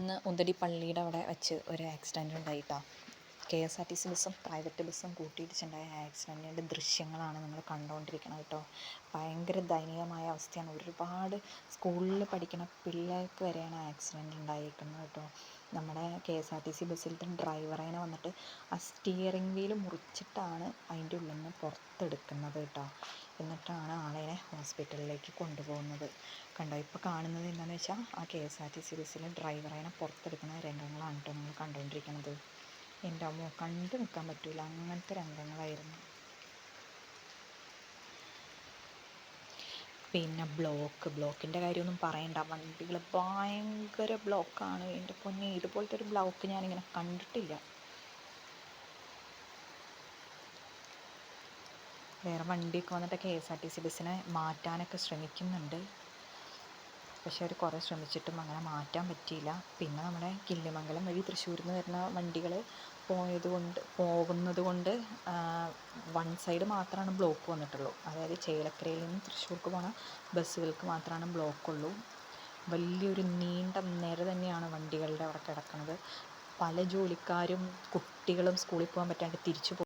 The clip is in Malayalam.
ഇന്ന് ഉന്തടി പള്ളിയുടെ അവിടെ വെച്ച് ഒരു ആക്സിഡൻറ്റ് ഉണ്ടായിട്ടോ. KSRTC ബസ്സും പ്രൈവറ്റ് ബസ്സും കൂട്ടിയിടിച്ചുണ്ടായ ആക്സിഡൻറ്റിൻ്റെ ദൃശ്യങ്ങളാണ് നിങ്ങൾ കണ്ടുകൊണ്ടിരിക്കുന്നത് കേട്ടോ. ഭയങ്കര ദയനീയമായ അവസ്ഥയാണ്. ഒരുപാട് സ്കൂളിൽ പഠിക്കുന്ന പിള്ളേർക്ക് വരെയാണ് ആക്സിഡൻറ്റ് ഉണ്ടായിരിക്കുന്നത് കേട്ടോ. നമ്മുടെ KSRTC ബസ്സിലത്തെ ഡ്രൈവറേനെ വന്നിട്ട് ആ സ്റ്റിയറിംഗ് വീൽ മുറിച്ചിട്ടാണ് അതിൻ്റെ ഉള്ളിൽ നിന്ന് പുറത്തെടുക്കുന്നത് കേട്ടോ. എന്നിട്ടാണ് ആളെ ഹോസ്പിറ്റലിലേക്ക് കൊണ്ടുപോകുന്നത്. കണ്ടോ, ഇപ്പോൾ കാണുന്നത് എന്താണെന്ന് വെച്ചാൽ ആ KSRTC ബസ്സിലെ ഡ്രൈവറേനെ പുറത്തെടുക്കുന്ന രംഗങ്ങളാണ് കേട്ടോ നമ്മൾ കണ്ടുകൊണ്ടിരിക്കുന്നത്. എൻ്റെ അമ്മോ, കണ്ടു നിൽക്കാൻ പറ്റില്ല, അങ്ങനത്തെ രംഗങ്ങളായിരുന്നു. പിന്നെ ബ്ലോക്കിൻ്റെ കാര്യമൊന്നും പറയണ്ട. വണ്ടികൾ ഭയങ്കര ബ്ലോക്കാണ്. എൻ്റെ പൊന്നെ, ഇതുപോലത്തെ ഒരു ബ്ലോക്ക് ഞാനിങ്ങനെ കണ്ടിട്ടില്ല. വേറെ വണ്ടിയൊക്കെ വന്നിട്ട് KSRTC ബസ്സിനെ മാറ്റാനൊക്കെ ശ്രമിക്കുന്നുണ്ട്. പക്ഷെ അവർ കുറേ ശ്രമിച്ചിട്ടും അങ്ങനെ മാറ്റാൻ പറ്റിയില്ല. പിന്നെ നമ്മുടെ കിള്ളിമംഗലം വഴി തൃശ്ശൂരിൽ നിന്ന് വരുന്ന വണ്ടികൾ പോകുന്നത് കൊണ്ട് വൺ സൈഡ് മാത്രമാണ് ബ്ലോക്ക് വന്നിട്ടുള്ളൂ. അതായത് ചേലക്കരയിൽ നിന്ന് തൃശ്ശൂർക്ക് പോകുന്ന ബസ്സുകൾക്ക് മാത്രമാണ് ബ്ലോക്കുള്ളൂ. വലിയൊരു നീണ്ട നിര തന്നെയാണ് വണ്ടികളുടെ അവിടെ കിടക്കുന്നത്. പല ജോലിക്കാരും കുട്ടികളും സ്കൂളിൽ പോകാൻ പറ്റാണ്ട് തിരിച്ചു